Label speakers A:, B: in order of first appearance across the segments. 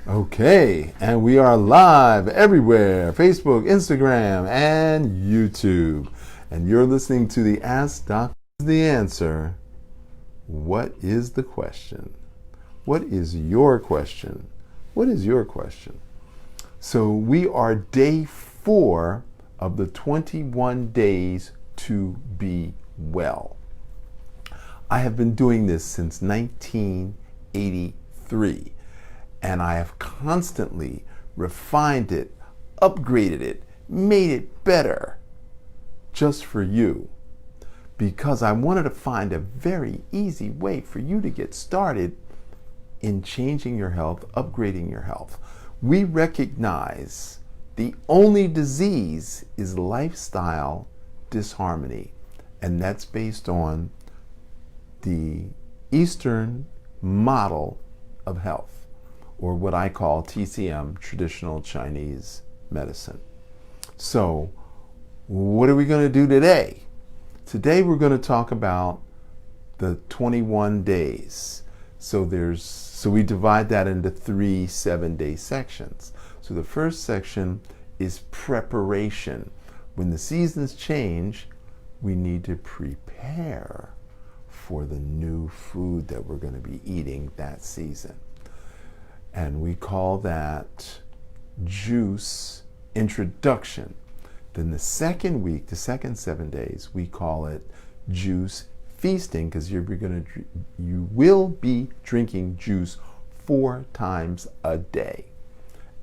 A: Okay, and we are live everywhere, Facebook, Instagram, and YouTube. And you're listening to the Ask Doctor the Answer. What is the question? What is your question? What is your question? So we are day 4 of the 21 days to be well. I have been doing this since 1983. And I have constantly refined it, upgraded it, made it better just for you. Because I wanted to find a very easy way for you to get started in changing your health, upgrading your health. We recognize the only disease is lifestyle disharmony. And that's based on the Eastern model of health, or what I call TCM, traditional Chinese medicine. So, what are we going to do today? Today we're going to talk about the 21 days. So we divide that into 3 7-day sections. So the first section is preparation. When the seasons change, we need to prepare for the new food that we're going to be eating that season. And we call that juice introduction. Then the second week, the second 7 days, we call it juice feasting, because you will be drinking juice 4 times a day.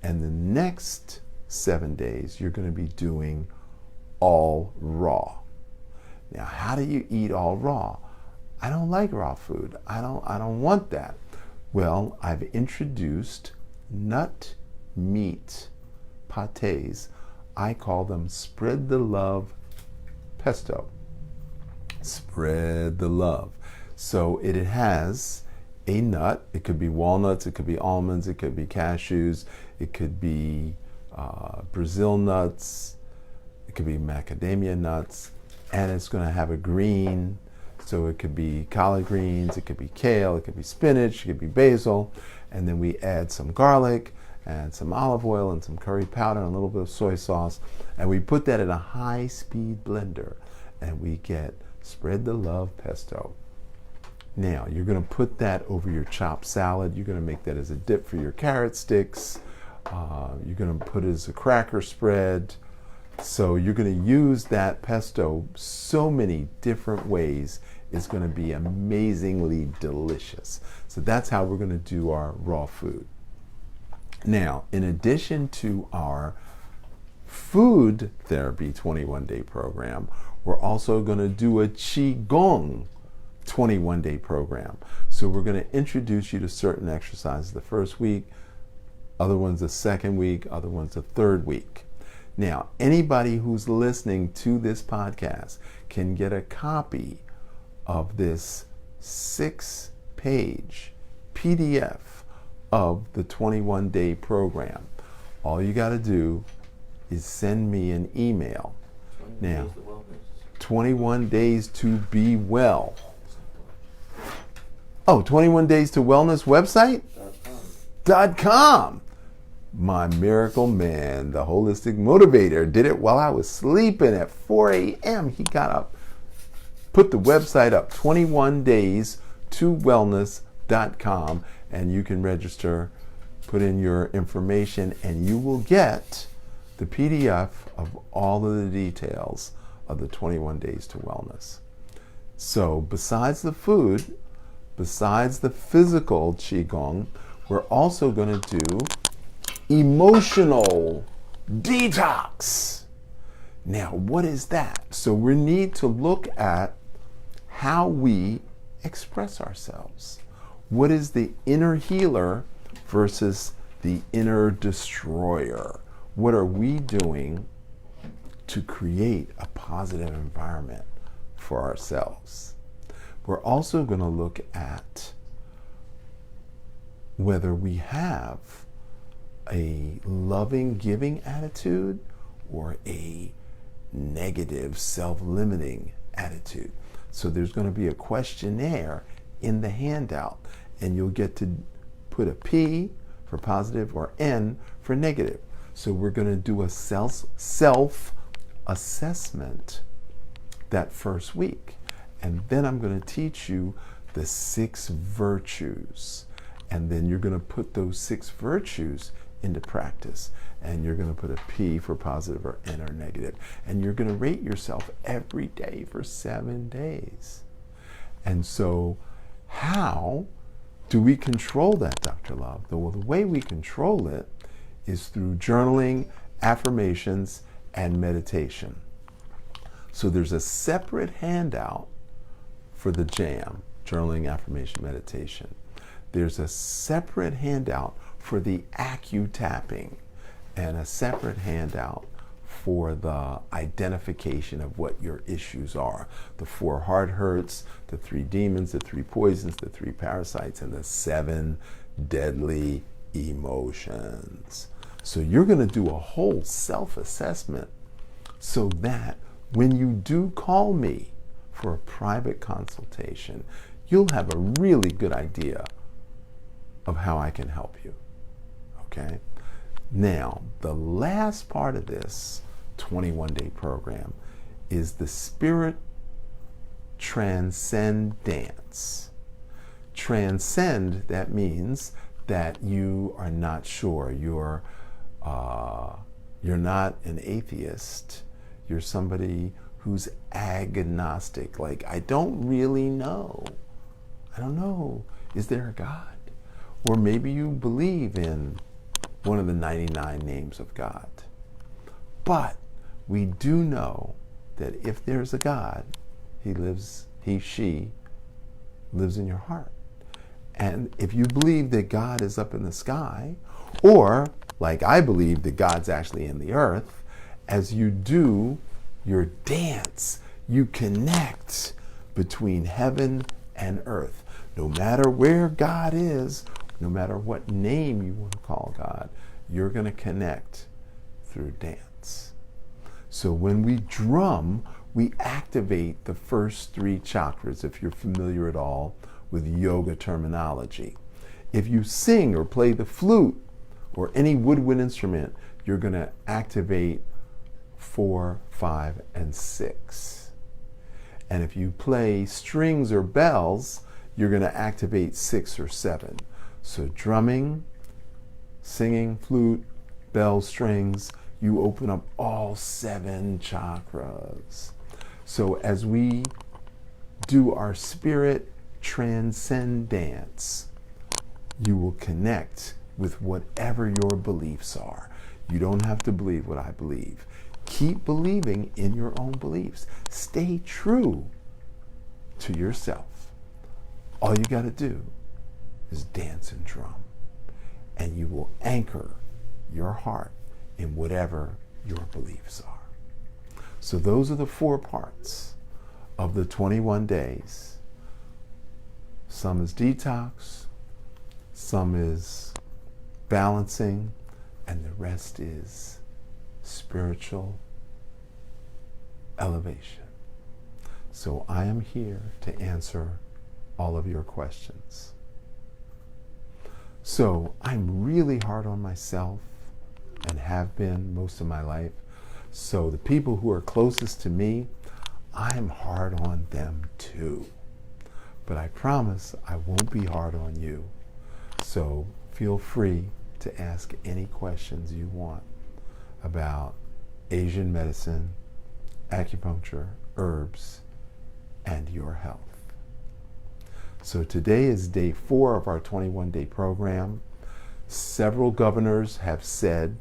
A: And the next 7 days, you're going to be doing all raw. Now, how do you eat all raw? I don't like raw food. I don't want that. Well, I've introduced nut meat pâtés. I call them spread the love pesto. Spread the love. So it has a nut. It could be walnuts, it could be almonds, it could be cashews, it could be Brazil nuts, it could be macadamia nuts, and it's going to have a green. So it could be collard greens, it could be kale, it could be spinach, it could be basil, and then we add some garlic and some olive oil and some curry powder and a little bit of soy sauce, and we put that in a high-speed blender, and we get spread the love pesto. Now, you're going to put that over your chopped salad. You're going to make that as a dip for your carrot sticks. You're going to put it as a cracker spread. So you're going to use that pesto so many different ways. It's going to be amazingly delicious. So that's how we're going to do our raw food. Now, in addition to our food therapy 21-day program, we're also going to do a Qigong 21-day program. So we're going to introduce you to certain exercises the first week, other ones the second week, other ones the third week. Now, anybody who's listening to this podcast can get a copy of this 6-page PDF of the 21-day program. All you got to do is send me an email. Now, 21 days to be well. Oh, 21 days to wellness website? .com. My miracle man, the holistic motivator, did it while I was sleeping at 4 a.m. He got up, put the website up, 21days2wellness.com, and you can register, put in your information, and you will get the PDF of all of the details of the 21 days to wellness. So besides the food, besides the physical Qigong, we're also going to do emotional detox. Now, what is that? So we need to look at how we express ourselves. What is the inner healer versus the inner destroyer? What are we doing to create a positive environment for ourselves? We're also going to look at whether we have a loving, giving attitude or a negative, self-limiting attitude. So there's going to be a questionnaire in the handout, and you'll get to put a P for positive or N for negative. So we're going to do a self-assessment that first week. And then I'm going to teach you the 6 virtues. And then you're going to put those 6 virtues into practice. And you're going to put a P for positive or N or negative. And you're going to rate yourself every day for 7 days. And so how do we control that, Dr. Love? Well, the way we control it is through journaling, affirmations, and meditation. So there's a separate handout for the JAM, journaling, affirmation, meditation. There's a separate handout for the Accu-tapping, and a separate handout for the identification of what your issues are. The 4 heart hurts, the 3 demons, the 3 poisons, the 3 parasites, and the 7 deadly emotions. So you're going to do a whole self-assessment so that when you do call me for a private consultation, you'll have a really good idea of how I can help you. Okay? Now, the last part of this 21-day program is the Spirit Transcendence. Transcend, that means that you are not sure. You're not an atheist. You're somebody who's agnostic. Like, I don't really know. I don't know. Is there a God? Or maybe you believe in one of the 99 names of God. But we do know that if there's a God, she lives in your heart. And if you believe that God is up in the sky, or like I believe that God's actually in the earth, as you do your dance, you connect between heaven and earth. No matter where God is, no matter what name you want to call God, you're going to connect through dance. So when we drum, we activate the first 3 chakras, if you're familiar at all with yoga terminology. If you sing or play the flute or any woodwind instrument, you're going to activate 4, 5, and 6. And if you play strings or bells, you're going to activate 6 or 7. So drumming, singing, flute, bells, strings, you open up all 7 chakras. So as we do our Spirit Transcendence, you will connect with whatever your beliefs are. You don't have to believe what I believe. Keep believing in your own beliefs. Stay true to yourself. All you got to do is dance and drum, and you will anchor your heart in whatever your beliefs are. So those are the 4 parts of the 21 days. Some is detox, some is balancing, and the rest is spiritual elevation. So I am here to answer all of your questions. So I'm really hard on myself and have been most of my life. So the people who are closest to me, I'm hard on them too. But I promise I won't be hard on you. So feel free to ask any questions you want about Asian medicine, acupuncture, herbs, and your health. So today is day 4 of our 21-day program. Several governors have said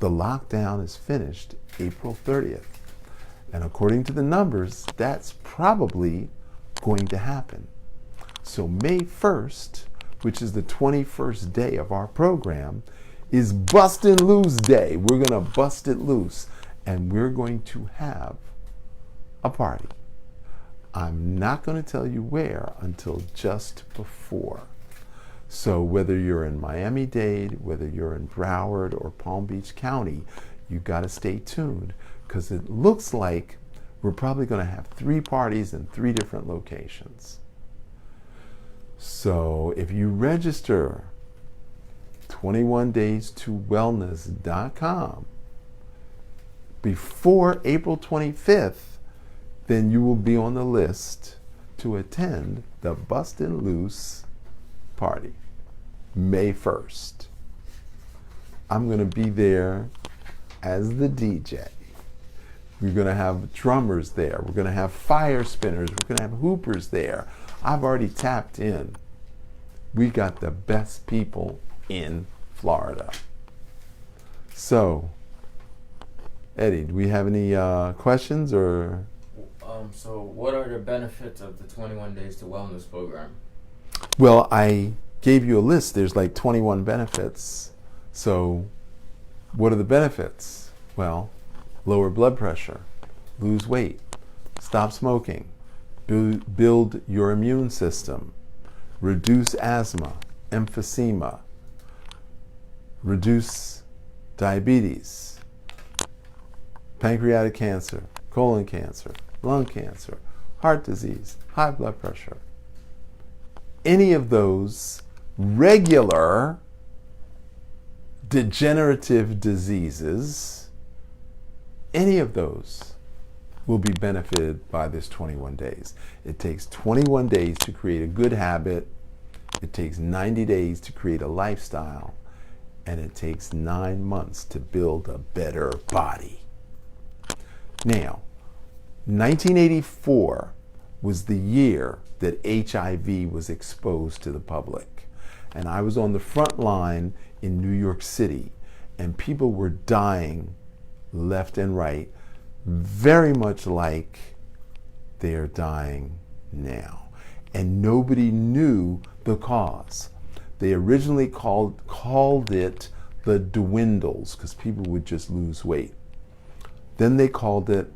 A: the lockdown is finished April 30th. And according to the numbers, that's probably going to happen. So May 1st, which is the 21st day of our program, is Bustin Loose Day. We're going to bust it loose, and we're going to have a party. I'm not going to tell you where until just before. So whether you're in Miami-Dade, whether you're in Broward or Palm Beach County, you got to stay tuned, because it looks like we're probably going to have 3 parties in 3 different locations. So if you register 21days2wellness.com before April 25th, then you will be on the list to attend the Bustin Loose party, May 1st. I'm going to be there as the DJ. We're going to have drummers there. We're going to have fire spinners. We're going to have hoopers there. I've already tapped in. We got the best people in Florida. So, Eddie, do we have any questions or?
B: So what are the benefits of the 21 Days to Wellness program?
A: Well, I gave you a list. There's like 21 benefits. So what are the benefits? Well, lower blood pressure, lose weight, stop smoking, build your immune system, reduce asthma, emphysema, reduce diabetes, pancreatic cancer, colon cancer, lung cancer, heart disease, high blood pressure. Any of those regular degenerative diseases, any of those will be benefited by this 21 days. It takes 21 days to create a good habit. It takes 90 days to create a lifestyle. And it takes 9 months to build a better body. Now, 1984 was the year that HIV was exposed to the public. And I was on the front line in New York City, and people were dying left and right, very much like they are dying now. And nobody knew the cause. They originally called it the dwindles, because people would just lose weight. Then they called it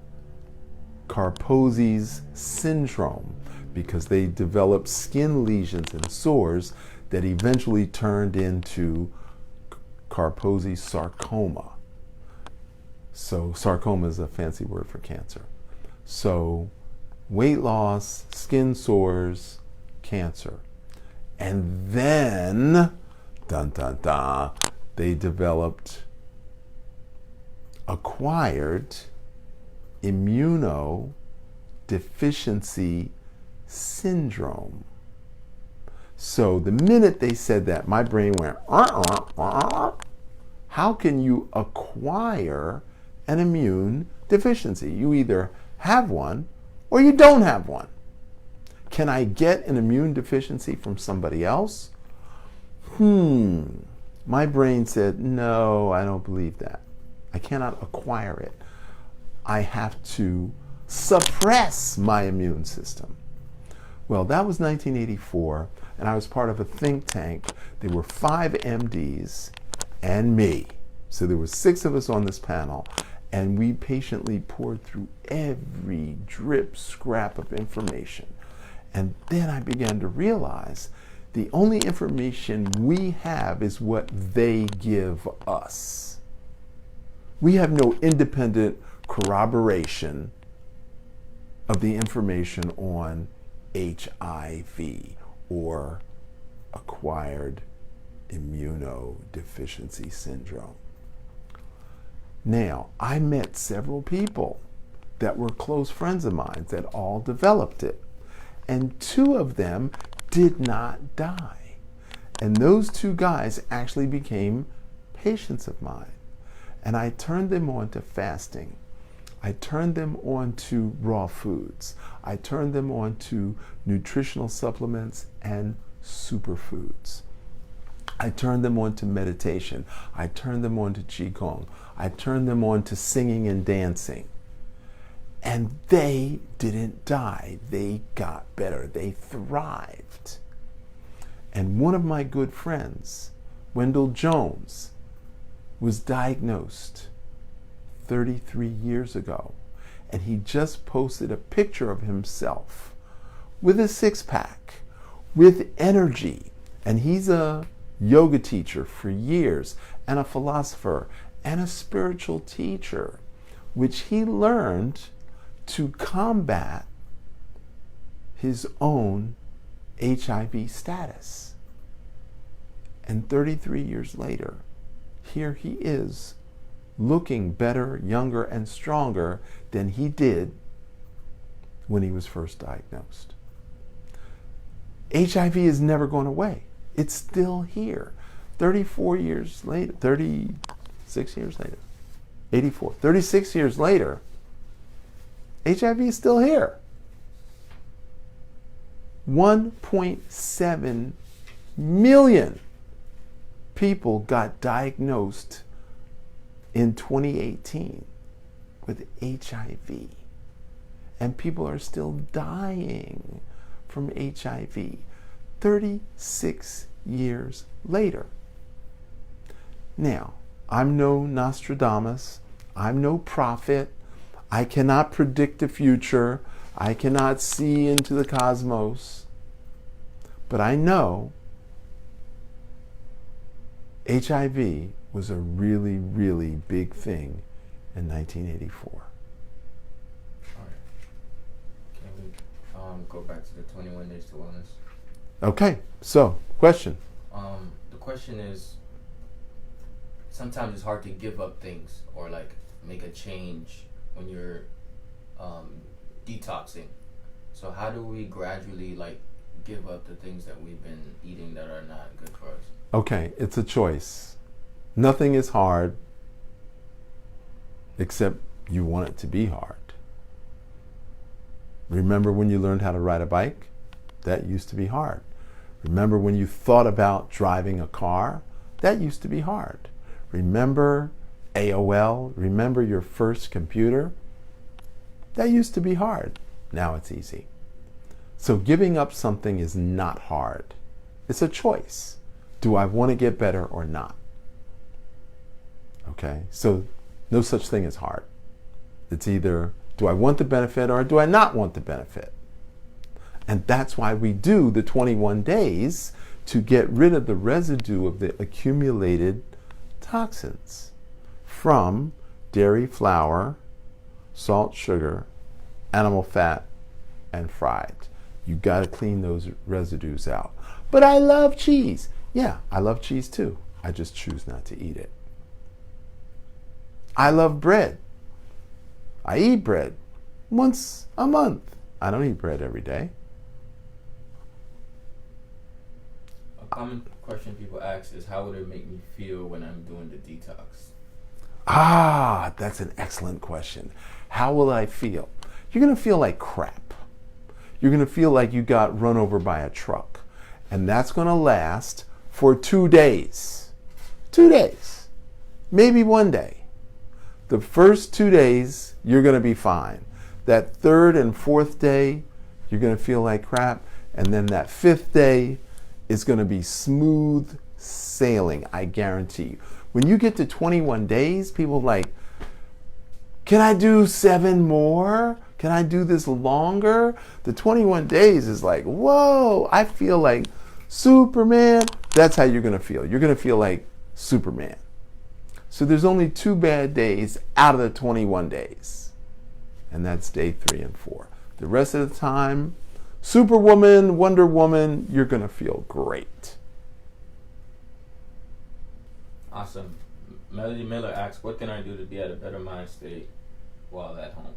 A: Kaposi's syndrome, because they developed skin lesions and sores that eventually turned into Kaposi's sarcoma. So sarcoma is a fancy word for cancer. So weight loss, skin sores, cancer. And then, dun dun dun, they developed acquired immunodeficiency syndrome. So the minute they said that, my brain went, how can you acquire an immune deficiency? You either have one or you don't have one. Can I get an immune deficiency from somebody else? My brain said, no, I don't believe that. I cannot acquire it. I have to suppress my immune system. Well, that was 1984, and I was part of a think tank. There were 5 MDs and me. So there were 6 of us on this panel, and we patiently poured through every drip scrap of information. And then I began to realize the only information we have is what they give us. We have no independent corroboration of the information on HIV or acquired immunodeficiency syndrome. Now, I met several people that were close friends of mine that all developed it. And 2 of them did not die. And those 2 guys actually became patients of mine. And I turned them on to fasting. I turned them on to raw foods. I turned them on to nutritional supplements and superfoods. I turned them on to meditation. I turned them on to Qigong. I turned them on to singing and dancing. And they didn't die. They got better. They thrived. And one of my good friends, Wendell Jones, was diagnosed 33 years ago. And he just posted a picture of himself with a 6-pack, with energy. And he's a yoga teacher for years, and a philosopher, and a spiritual teacher, which he learned to combat his own HIV status. And 33 years later, here he is, looking better, younger, and stronger than he did when he was first diagnosed. HIV is never going away. It's still here. 34 years later, 36 years later, 84, 36 years later, HIV is still here. 1.7 million people got diagnosed in 2018 with HIV. And people are still dying from HIV 36 years later. Now, I'm no Nostradamus. I'm no prophet. I cannot predict the future. I cannot see into the cosmos. But I know HIV was a really, really big thing in 1984.
B: All right. Can we go back to the 21 days to wellness?
A: Okay, so question.
B: The question is, sometimes it's hard to give up things or like make a change when you're detoxing. So how do we gradually like give up the things that we've been eating that are not good for us?
A: Okay, it's a choice. Nothing is hard except you want it to be hard. Remember when you learned how to ride a bike? That used to be hard. Remember when you thought about driving a car? That used to be hard. Remember AOL? Remember your first computer? That used to be hard. Now it's easy. So giving up something is not hard. It's a choice. Do I want to get better or not? Okay, so no such thing as hard. It's either, do I want the benefit or do I not want the benefit? And that's why we do the 21 days to get rid of the residue of the accumulated toxins from dairy, flour, salt, sugar, animal fat, and fried. You got to clean those residues out. But I love cheese. Yeah, I love cheese too. I just choose not to eat it. I love bread. I eat bread once a month. I don't eat bread every day.
B: A common question people ask is, how would it make me feel when I'm doing the detox?
A: Ah, that's an excellent question. How will I feel? You're going to feel like crap. You're going to feel like you got run over by a truck. And that's going to last for 2 days. 2 days. Maybe 1 day. The first 2 days, you're going to be fine. That third and fourth day, you're going to feel like crap. And then that fifth day is going to be smooth sailing, I guarantee you. When you get to 21 days, people are like, can I do 7 more? Can I do this longer? The 21 days is like, whoa, I feel like Superman. That's how you're going to feel. You're going to feel like Superman. So there's only 2 bad days out of the 21 days. And that's day 3 and 4. The rest of the time, Superwoman, Wonder Woman, you're going to feel great.
B: Awesome. Melody Miller asks, what can I do to be at a better mind state while at home?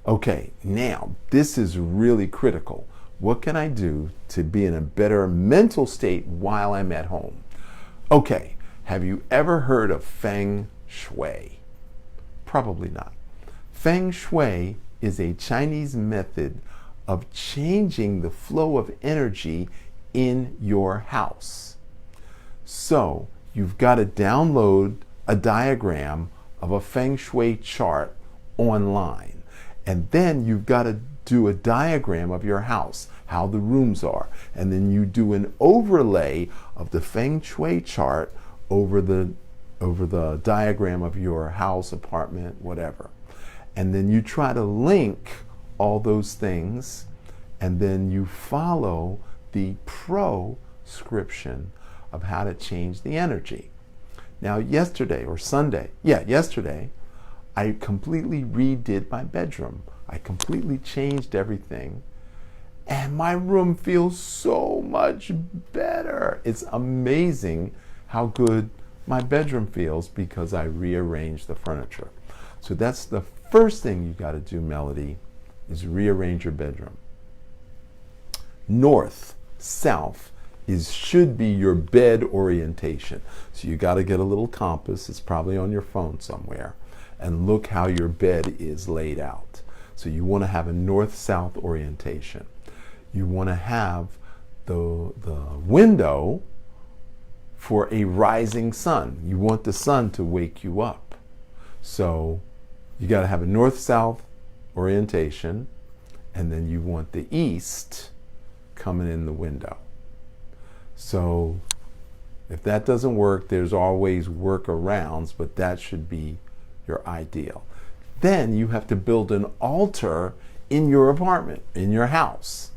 A: Okay, now this is really critical. What can I do to be in a better mental state while I'm at home? Okay, have you ever heard of Feng Shui? Probably not. Feng Shui is a Chinese method of changing the flow of energy in your house. So you've got to download a diagram of a Feng Shui chart online. And then you've got to do a diagram of your house, how the rooms are. And then you do an overlay of the Feng Shui chart over the diagram of your house, apartment, whatever. And then you try to link all those things, and then you follow the proscription of how to change the energy. Now yesterday, I completely redid my bedroom. I completely changed everything. And my room feels so much better. It's amazing how good my bedroom feels because I rearranged the furniture. So that's the first thing you got to do, Melody, is rearrange your bedroom. North, south should be your bed orientation. So you got to get a little compass. It's probably on your phone somewhere, and look how your bed is laid out. So you want to have a north-south orientation. You want to have the window for a rising sun. You want the sun to wake you up. So you got to have a north-south orientation, and then you want the east coming in the window. So if that doesn't work, there's always workarounds, but that should be your ideal. Then you have to build an altar in your apartment, in your house.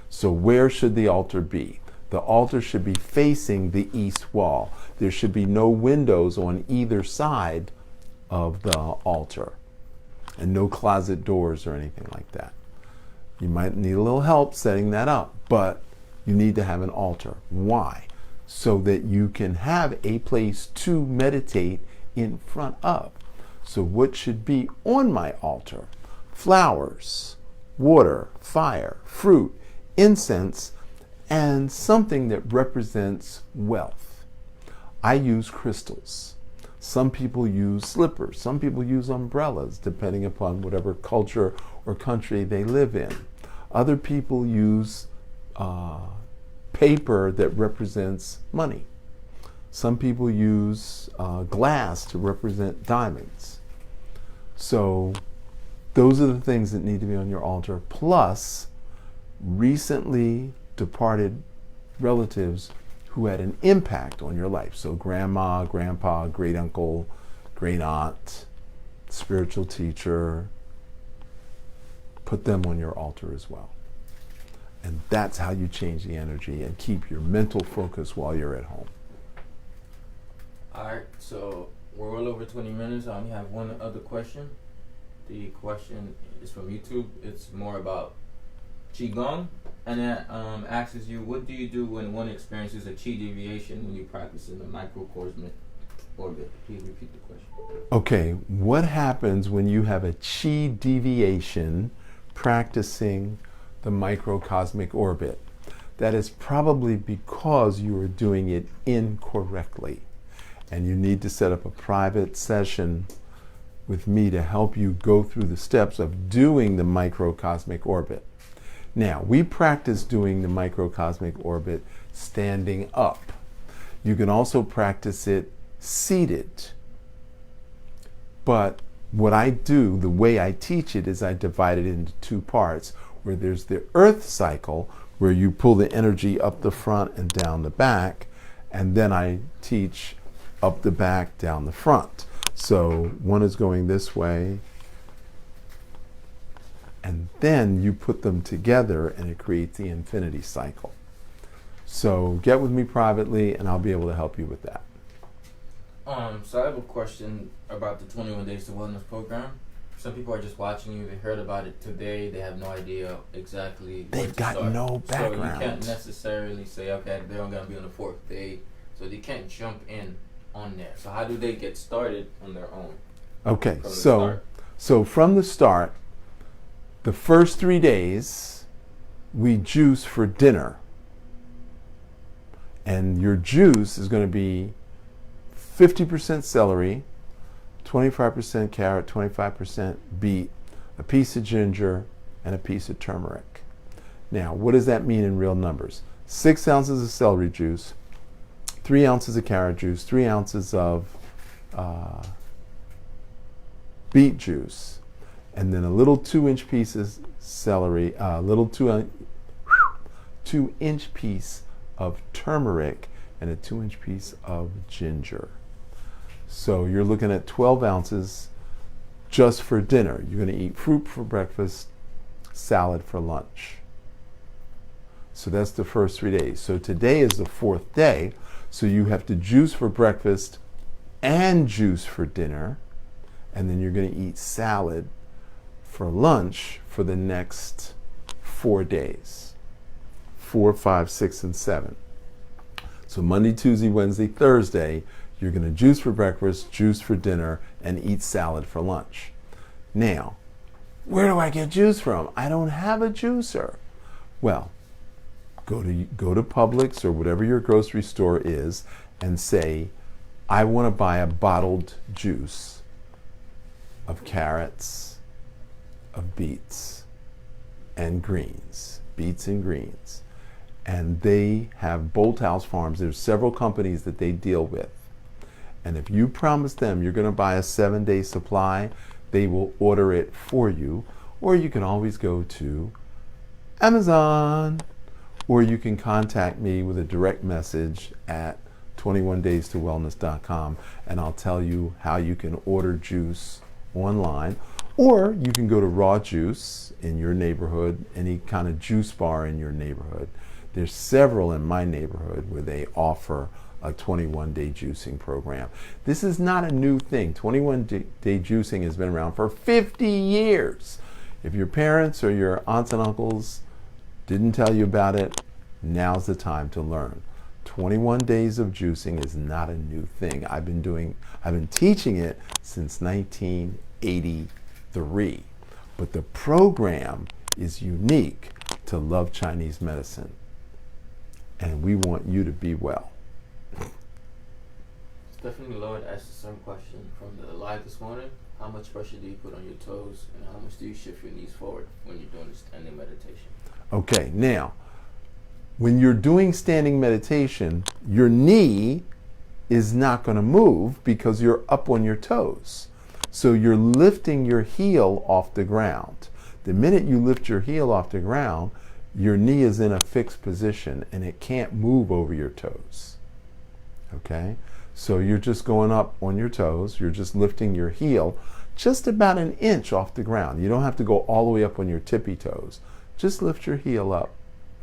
A: So where should the altar be? The altar should be facing the east wall. There should be no windows on either side of the altar, and no closet doors or anything like that. You might need a little help setting that up, but you need to have an altar. Why? So that you can have a place to meditate in front of. So what should be on my altar? Flowers, water, fire, fruit, incense, and something that represents wealth. I use crystals. Some people use slippers. Some people use umbrellas, depending upon whatever culture or country they live in. Other people use paper that represents money. Some people use glass to represent diamonds. So those are the things that need to be on your altar, plus recently departed relatives who had an impact on your life. So grandma, grandpa, great uncle, great aunt, spiritual teacher, put them on your altar as well. And that's how you change the energy and keep your mental focus while you're at home.
B: All right, so we're well over 20 minutes. I only have one other question. The question is from YouTube. It's more about Qigong, and it asks you, what do you do when one experiences a Qi deviation when you practice in the microcosmic orbit? Please repeat the question.
A: Okay, what happens when you have a Qi deviation practicing the microcosmic orbit? That is probably because you are doing it incorrectly. And you need to set up a private session with me to help you go through the steps of doing the microcosmic orbit. Now, we practice doing the microcosmic orbit standing up. You can also practice it seated. But what I do, the way I teach it, is I divide it into two parts, where there's the earth cycle, where you pull the energy up the front and down the back, and then I teach up the back, down the front. So one is going this way, and then you put them together and it creates the infinity cycle. So get with me privately and I'll be able to help you with that.
B: So I have a question about the 21 Days to Wellness program. Some people are just watching you. They heard about it today. They have no idea exactly.
A: They've got no background.
B: So you can't necessarily say, okay, they're going to be on the fourth day. So they can't jump in on there. So how do they get started on their own?
A: Okay, so from the start, the first 3 days, we juice for dinner. And your juice is going to be 50% celery, 25% carrot, 25% beet, a piece of ginger, and a piece of turmeric. Now, what does that mean in real numbers? 6 ounces of celery juice, 3 ounces of carrot juice, 3 ounces of beet juice, and then a little 2-inch piece of celery, a little 2-inch piece of turmeric, and a 2-inch piece of ginger. So you're looking at 12 ounces just for dinner. You're going to eat fruit for breakfast, salad for lunch. So that's the first 3 days. So today is the 4th day. So you have to juice for breakfast and juice for dinner. And then you're going to eat salad for lunch for the next 4 days. 4, 5, 6, and 7. So Monday, Tuesday, Wednesday, Thursday, you're going to juice for breakfast, juice for dinner, and eat salad for lunch. Now, where do I get juice from? I don't have a juicer. Well, go to Publix or whatever your grocery store is and say, I want to buy a bottled juice of carrots, of beets, and greens. Beets and greens. And they have Bolthouse Farms. There's several companies that they deal with. And if you promise them you're going to buy a 7-day supply, they will order it for you. Or you can always go to Amazon. Or you can contact me with a direct message at 21daystowellness.com, and I'll tell you how you can order juice online. Or you can go to Raw Juice in your neighborhood, any kind of juice bar in your neighborhood. There's several in my neighborhood where they offer a 21-day juicing program. This is not a new thing. 21-day juicing has been around for 50 years. If your parents or your aunts and uncles didn't tell you about it, now's the time to learn. 21 days of juicing is not a new thing. I've been teaching it since 1983. But the program is unique to Love Chinese Medicine. And we want you to be well.
B: Stephanie Lloyd asked the same question from the live this morning. How much pressure do you put on your toes, and how much do you shift your knees forward when you're doing the standing meditation?
A: Okay, now, when you're doing standing meditation, your knee is not going to move because you're up on your toes. So you're lifting your heel off the ground. The minute you lift your heel off the ground, your knee is in a fixed position and it can't move over your toes. Okay? So you're just going up on your toes. You're just lifting your heel just about an inch off the ground. You don't have to go all the way up on your tippy toes. Just lift your heel up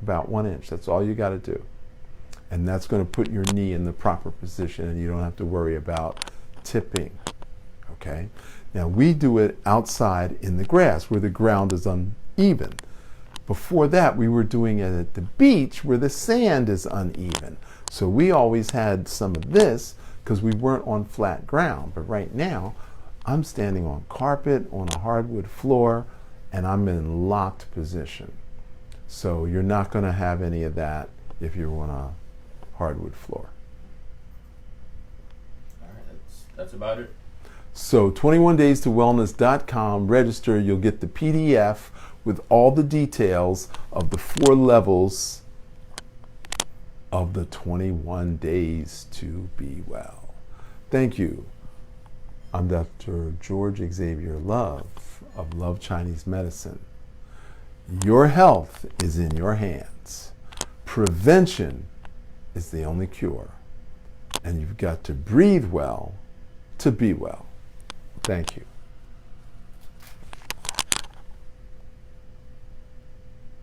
A: about 1 inch. That's all you got to do. And that's going to put your knee in the proper position and you don't have to worry about tipping. Okay? Now we do it outside in the grass where the ground is uneven. Before that, we were doing it at the beach where the sand is uneven. So we always had some of this because we weren't on flat ground. But right now, I'm standing on carpet, on a hardwood floor, and I'm in locked position. So you're not going to have any of that if you're on a hardwood floor.
B: All right, that's about it.
A: So 21daystowellness.com, register, you'll get the PDF with all the details of the 4 levels of the 21 days to be well. Thank you. I'm Dr. George Xavier Love of Love Chinese Medicine. Your health is in your hands. Prevention is the only cure. And you've got to breathe well to be well. Thank you.